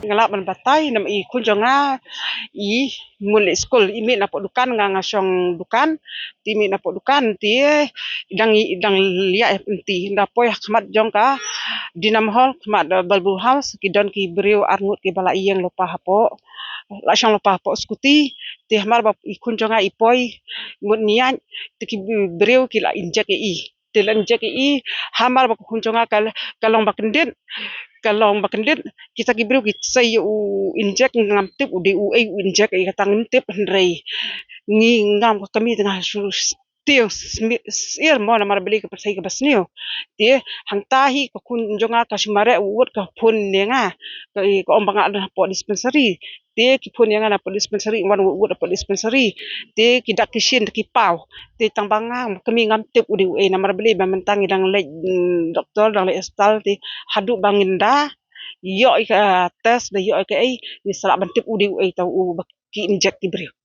ngalap man batai nam I kunjonga I mul school imi na po dukan nga ngasyong dukan ti imi na po dukan ti idang liya ti napoy khmat jong ka dinam hall khmat balbu house kidon ki beriu arngut ki bala iyeng lupa hapo la syang lupa hapo skuti ti hamar ba kunjonga ipoi ngut nian ti ki beriu ki la injek I tilan injek I hamar ba kunjonga kalong bakendit kita gibriu ki say injek ngam tip udi u injek I katang tip hendrei ngi ngam kami tengah still sir mo na marbeli ka pasai ka basniu ti hangtahi ka kunjonga ka simare uut ka pun nenga ka ombanga na po dispensary ti ki pun yang na po dispensary wan uut po dispensary ti kidak kisin ki pau ti tangbanga kami ngam tip udi u na marbeli ba mentang idang le doktor dang le estal ti hadu banginda yo ka tes da yo ka ai ni sala bantip udi u tau ki injek ti beriu